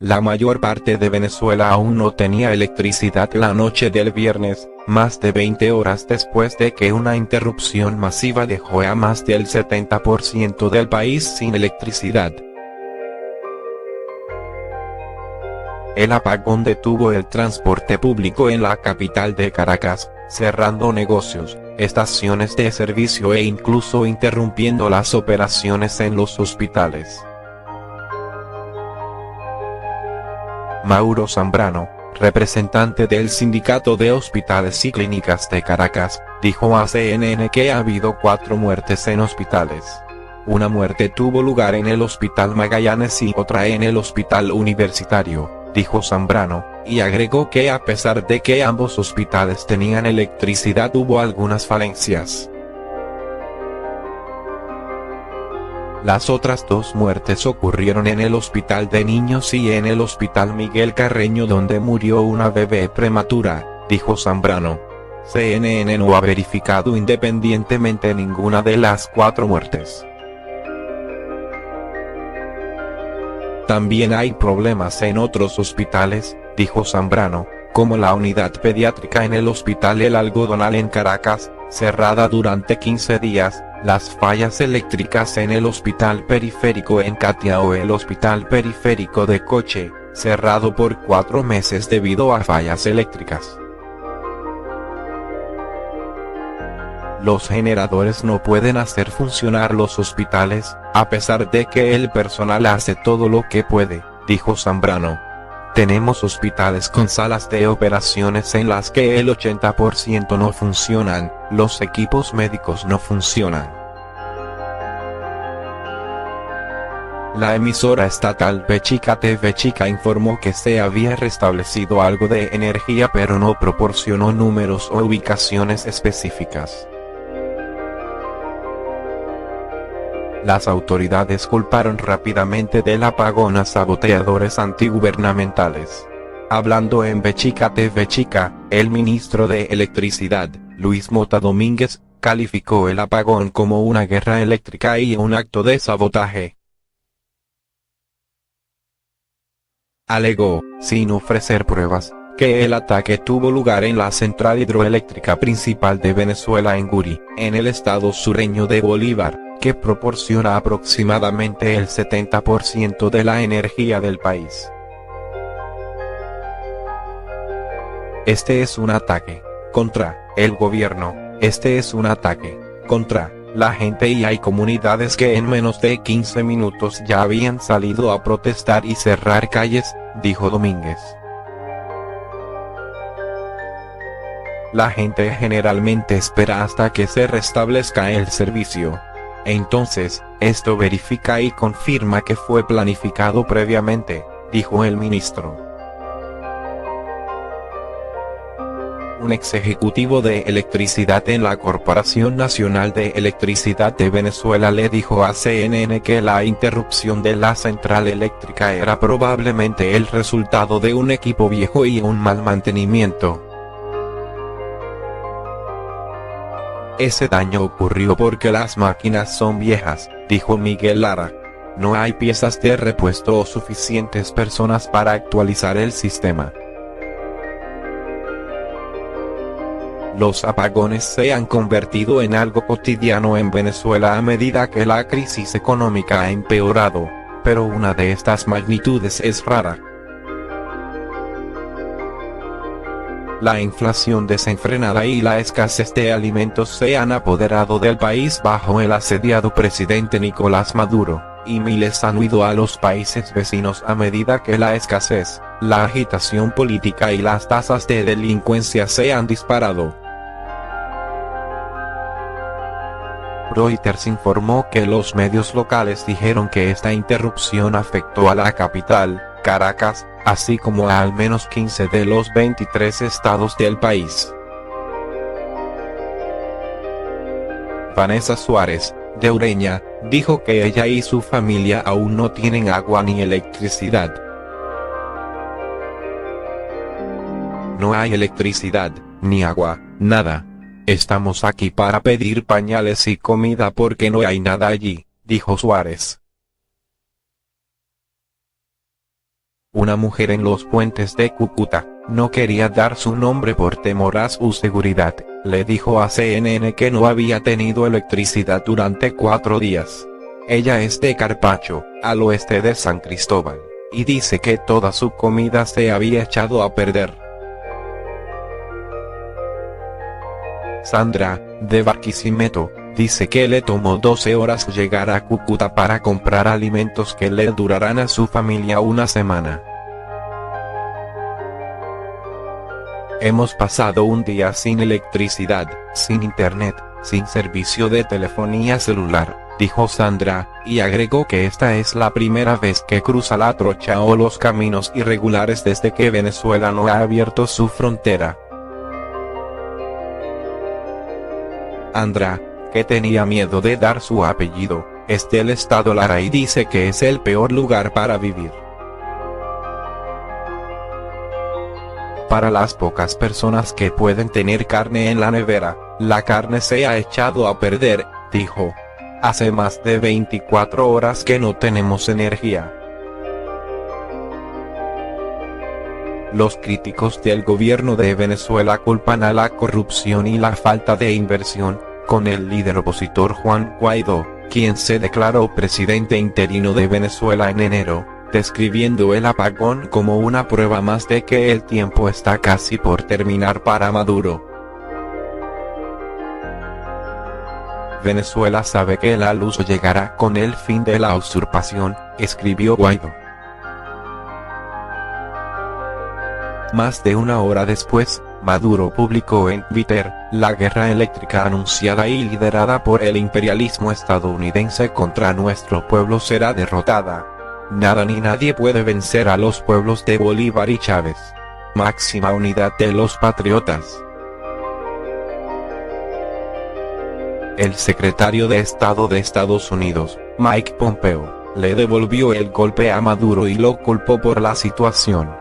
La mayor parte de Venezuela aún no tenía electricidad la noche del viernes, más de 20 horas después de que una interrupción masiva dejó a más del 70% del país sin electricidad. El apagón detuvo el transporte público en la capital de Caracas, cerrando negocios, estaciones de servicio e incluso interrumpiendo las operaciones en los hospitales. Mauro Zambrano, representante del Sindicato de Hospitales y Clínicas de Caracas, dijo a CNN que ha habido 4 muertes en hospitales. Una muerte tuvo lugar en el Hospital Magallanes y otra en el Hospital Universitario, dijo Zambrano, y agregó que a pesar de que ambos hospitales tenían electricidad hubo algunas falencias. Las otras 2 muertes ocurrieron en el Hospital de Niños y en el Hospital Miguel Carreño donde murió una bebé prematura, dijo Zambrano. CNN no ha verificado independientemente ninguna de las 4 muertes. También hay problemas en otros hospitales, dijo Zambrano, como la unidad pediátrica en el Hospital El Algodonal en Caracas, cerrada durante 15 días, las fallas eléctricas en el Hospital Periférico en Catia o el Hospital Periférico de Coche, cerrado por 4 meses debido a fallas eléctricas. Los generadores no pueden hacer funcionar los hospitales, a pesar de que el personal hace todo lo que puede, dijo Zambrano. Tenemos hospitales con salas de operaciones en las que el 80% no funcionan, los equipos médicos no funcionan. La emisora estatal Bechica TV Chica informó que se había restablecido algo de energía pero no proporcionó números o ubicaciones específicas. Las autoridades culparon rápidamente del apagón a saboteadores antigubernamentales. Hablando en Bechica TV Chica, el ministro de Electricidad, Luis Mota Domínguez, calificó el apagón como una guerra eléctrica y un acto de sabotaje. Alegó, sin ofrecer pruebas, que el ataque tuvo lugar en la central hidroeléctrica principal de Venezuela en Guri, en el estado sureño de Bolívar, que proporciona aproximadamente el 70% de la energía del país. Este es un ataque contra el gobierno, este es un ataque contra la gente y hay comunidades que en menos de 15 minutos ya habían salido a protestar y cerrar calles, dijo Domínguez. La gente generalmente espera hasta que se restablezca el servicio. Entonces, esto verifica y confirma que fue planificado previamente, dijo el ministro. Un ex ejecutivo de electricidad en la Corporación Nacional de Electricidad de Venezuela le dijo a CNN que la interrupción de la central eléctrica era probablemente el resultado de un equipo viejo y un mal mantenimiento. Ese daño ocurrió porque las máquinas son viejas, dijo Miguel Lara. No hay piezas de repuesto o suficientes personas para actualizar el sistema. Los apagones se han convertido en algo cotidiano en Venezuela a medida que la crisis económica ha empeorado, pero una de estas magnitudes es rara. La inflación desenfrenada y la escasez de alimentos se han apoderado del país bajo el asediado presidente Nicolás Maduro, y miles han huido a los países vecinos a medida que la escasez, la agitación política y las tasas de delincuencia se han disparado. Reuters informó que los medios locales dijeron que esta interrupción afectó a la capital, Caracas, así como a al menos 15 de los 23 estados del país. Vanessa Suárez, de Ureña, dijo que ella y su familia aún no tienen agua ni electricidad. No hay electricidad, ni agua, nada. Estamos aquí para pedir pañales y comida porque no hay nada allí, dijo Suárez. Una mujer en los puentes de Cúcuta, no quería dar su nombre por temor a su seguridad, le dijo a CNN que no había tenido electricidad durante 4 días. Ella es de Carpacho, al oeste de San Cristóbal, y dice que toda su comida se había echado a perder. Sandra, de Barquisimeto, dice que le tomó 12 horas llegar a Cúcuta para comprar alimentos que le durarán a su familia una semana. Hemos pasado un día sin electricidad, sin internet, sin servicio de telefonía celular, dijo Sandra, y agregó que esta es la primera vez que cruza la trocha o los caminos irregulares desde que Venezuela no ha abierto su frontera. Andra, que tenía miedo de dar su apellido, es del estado Lara y dice que es el peor lugar para vivir. Para las pocas personas que pueden tener carne en la nevera, la carne se ha echado a perder, dijo. Hace más de 24 horas que no tenemos energía. Los críticos del gobierno de Venezuela culpan a la corrupción y la falta de inversión, con el líder opositor Juan Guaidó, quien se declaró presidente interino de Venezuela en enero, describiendo el apagón como una prueba más de que el tiempo está casi por terminar para Maduro. Venezuela sabe que la luz llegará con el fin de la usurpación, escribió Guaidó. Más de una hora después, Maduro publicó en Twitter, la guerra eléctrica anunciada y liderada por el imperialismo estadounidense contra nuestro pueblo será derrotada. Nada ni nadie puede vencer a los pueblos de Bolívar y Chávez. Máxima unidad de los patriotas. El secretario de Estado de Estados Unidos, Mike Pompeo, le devolvió el golpe a Maduro y lo culpó por la situación.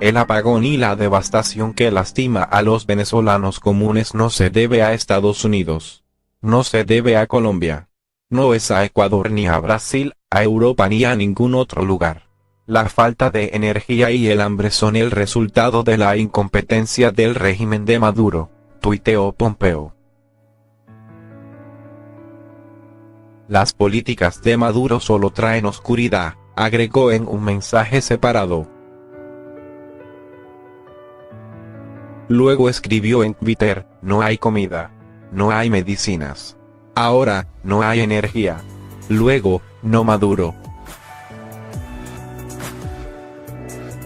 El apagón y la devastación que lastima a los venezolanos comunes no se debe a Estados Unidos. No se debe a Colombia. No es a Ecuador ni a Brasil, a Europa ni a ningún otro lugar. La falta de energía y el hambre son el resultado de la incompetencia del régimen de Maduro, tuiteó Pompeo. Las políticas de Maduro solo traen oscuridad, agregó en un mensaje separado. Luego escribió en Twitter, no hay comida. No hay medicinas. Ahora, no hay energía. Luego, no Maduro.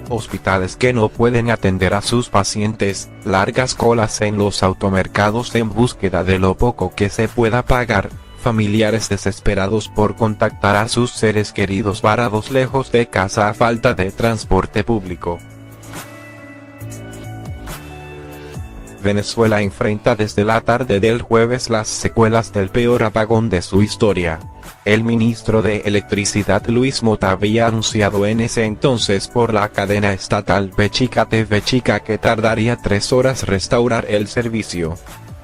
Hospitales que no pueden atender a sus pacientes, largas colas en los automercados en búsqueda de lo poco que se pueda pagar, familiares desesperados por contactar a sus seres queridos varados lejos de casa a falta de transporte público. Venezuela enfrenta desde la tarde del jueves las secuelas del peor apagón de su historia. El ministro de Electricidad Luis Mota había anunciado en ese entonces por la cadena estatal Bechica TV Chica que tardaría 3 horas restaurar el servicio.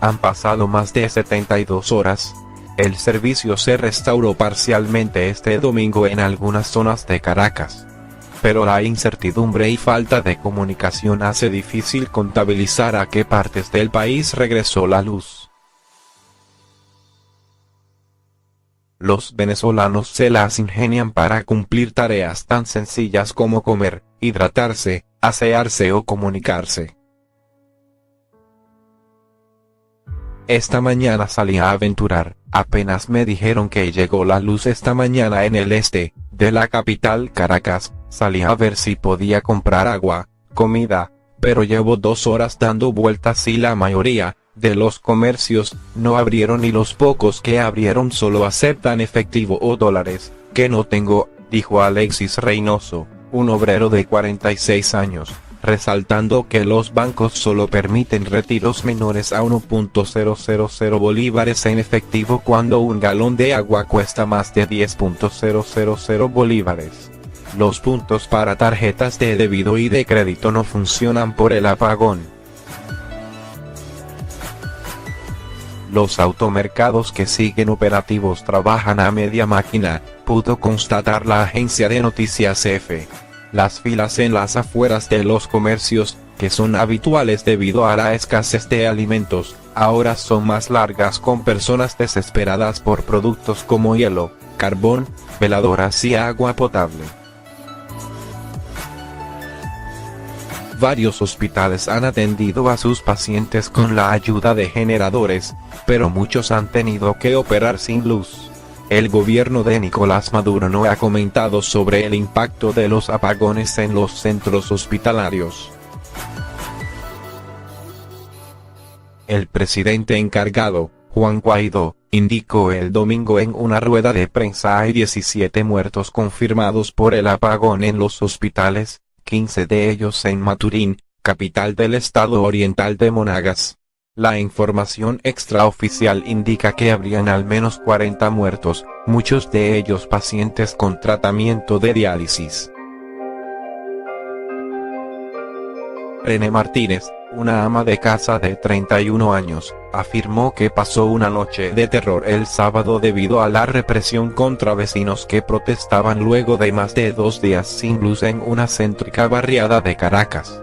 Han pasado más de 72 horas. El servicio se restauró parcialmente este domingo en algunas zonas de Caracas. Pero la incertidumbre y falta de comunicación hace difícil contabilizar a qué partes del país regresó la luz. Los venezolanos se las ingenian para cumplir tareas tan sencillas como comer, hidratarse, asearse o comunicarse. Esta mañana salí a aventurar, apenas me dijeron que llegó la luz esta mañana en el este de la capital Caracas. Salí a ver si podía comprar agua, comida, pero llevo 2 horas dando vueltas y la mayoría de los comercios no abrieron y los pocos que abrieron solo aceptan efectivo o dólares, que no tengo, dijo Alexis Reynoso, un obrero de 46 años, resaltando que los bancos solo permiten retiros menores a 1.000 bolívares en efectivo cuando un galón de agua cuesta más de 10.000 bolívares. Los puntos para tarjetas de débito y de crédito no funcionan por el apagón. Los automercados que siguen operativos trabajan a media máquina, pudo constatar la agencia de noticias EFE. Las filas en las afueras de los comercios, que son habituales debido a la escasez de alimentos, ahora son más largas, con personas desesperadas por productos como hielo, carbón, veladoras y agua potable. Varios hospitales han atendido a sus pacientes con la ayuda de generadores, pero muchos han tenido que operar sin luz. El gobierno de Nicolás Maduro no ha comentado sobre el impacto de los apagones en los centros hospitalarios. El presidente encargado, Juan Guaidó, indicó el domingo en una rueda de prensa: hay 17 muertos confirmados por el apagón en los hospitales, 15 de ellos en Maturín, capital del estado oriental de Monagas. La información extraoficial indica que habrían al menos 40 muertos, muchos de ellos pacientes con tratamiento de diálisis. René Martínez, una ama de casa de 31 años, afirmó que pasó una noche de terror el sábado debido a la represión contra vecinos que protestaban luego de más de 2 días sin luz en una céntrica barriada de Caracas.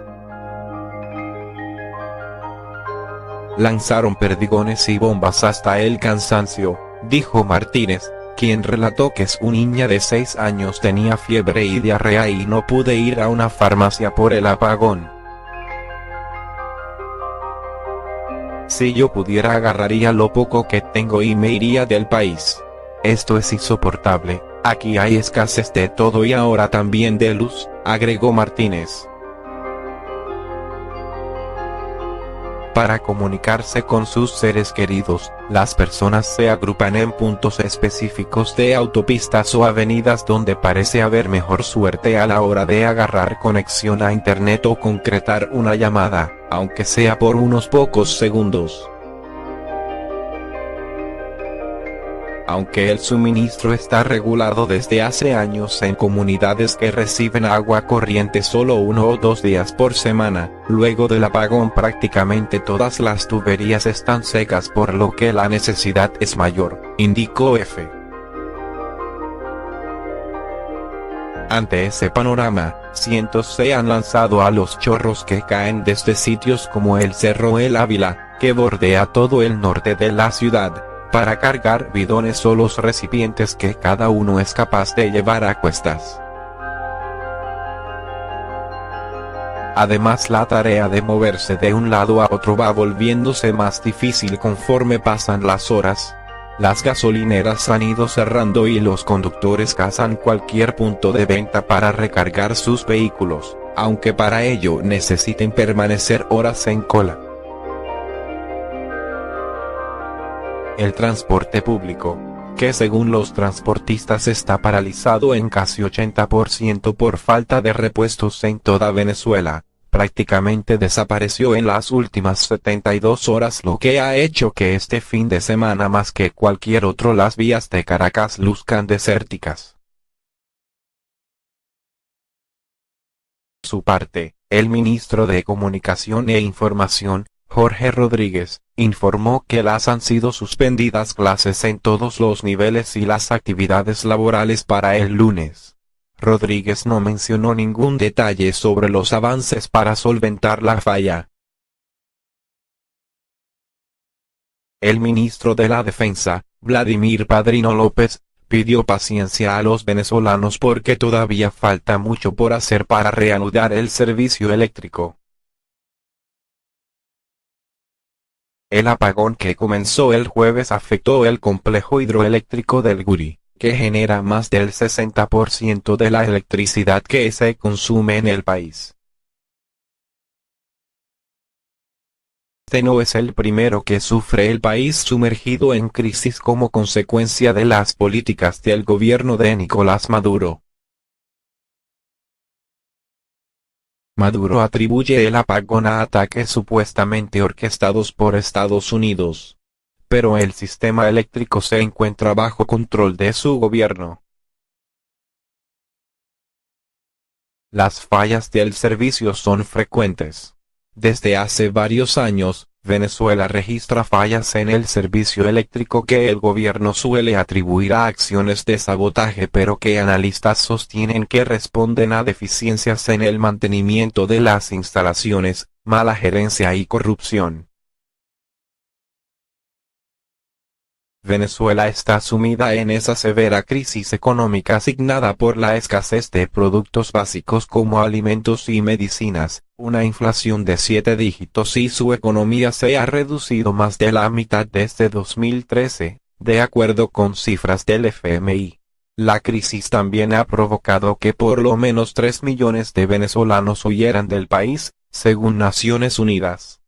Lanzaron perdigones y bombas hasta el cansancio, dijo Martínez, quien relató que su niña de 6 años tenía fiebre y diarrea y no pude ir a una farmacia por el apagón. Si yo pudiera agarraría lo poco que tengo y me iría del país. Esto es insoportable, aquí hay escasez de todo y ahora también de luz, agregó Martínez. Para comunicarse con sus seres queridos, las personas se agrupan en puntos específicos de autopistas o avenidas donde parece haber mejor suerte a la hora de agarrar conexión a internet o concretar una llamada, aunque sea por unos pocos segundos. Aunque el suministro está regulado desde hace años en comunidades que reciben agua corriente solo 1 o 2 días por semana, luego del apagón prácticamente todas las tuberías están secas por lo que la necesidad es mayor, indicó EFE. Ante ese panorama, cientos se han lanzado a los chorros que caen desde sitios como el Cerro El Ávila, que bordea todo el norte de la ciudad, para cargar bidones o los recipientes que cada uno es capaz de llevar a cuestas. Además, la tarea de moverse de un lado a otro va volviéndose más difícil conforme pasan las horas. Las gasolineras han ido cerrando y los conductores cazan cualquier punto de venta para recargar sus vehículos, aunque para ello necesiten permanecer horas en cola. El transporte público, que según los transportistas está paralizado en casi 80% por falta de repuestos en toda Venezuela, prácticamente desapareció en las últimas 72 horas, lo que ha hecho que este fin de semana más que cualquier otro las vías de Caracas luzcan desérticas. Por su parte, el ministro de Comunicación e Información, Jorge Rodríguez, informó que las han sido suspendidas clases en todos los niveles y las actividades laborales para el lunes. Rodríguez no mencionó ningún detalle sobre los avances para solventar la falla. El ministro de la Defensa, Vladimir Padrino López, pidió paciencia a los venezolanos porque todavía falta mucho por hacer para reanudar el servicio eléctrico. El apagón que comenzó el jueves afectó el complejo hidroeléctrico del Gurí, que genera más del 60% de la electricidad que se consume en el país. Este no es el primero que sufre el país sumergido en crisis como consecuencia de las políticas del gobierno de Nicolás Maduro. Maduro atribuye el apagón a ataques supuestamente orquestados por Estados Unidos. Pero el sistema eléctrico se encuentra bajo control de su gobierno. Las fallas del servicio son frecuentes. Desde hace varios años, Venezuela registra fallas en el servicio eléctrico que el gobierno suele atribuir a acciones de sabotaje, pero que analistas sostienen que responden a deficiencias en el mantenimiento de las instalaciones, mala gerencia y corrupción. Venezuela está sumida en esa severa crisis económica asignada por la escasez de productos básicos como alimentos y medicinas, una inflación de 7 dígitos y su economía se ha reducido más de la mitad desde 2013, de acuerdo con cifras del FMI. La crisis también ha provocado que por lo menos 3 millones de venezolanos huyeran del país, según Naciones Unidas.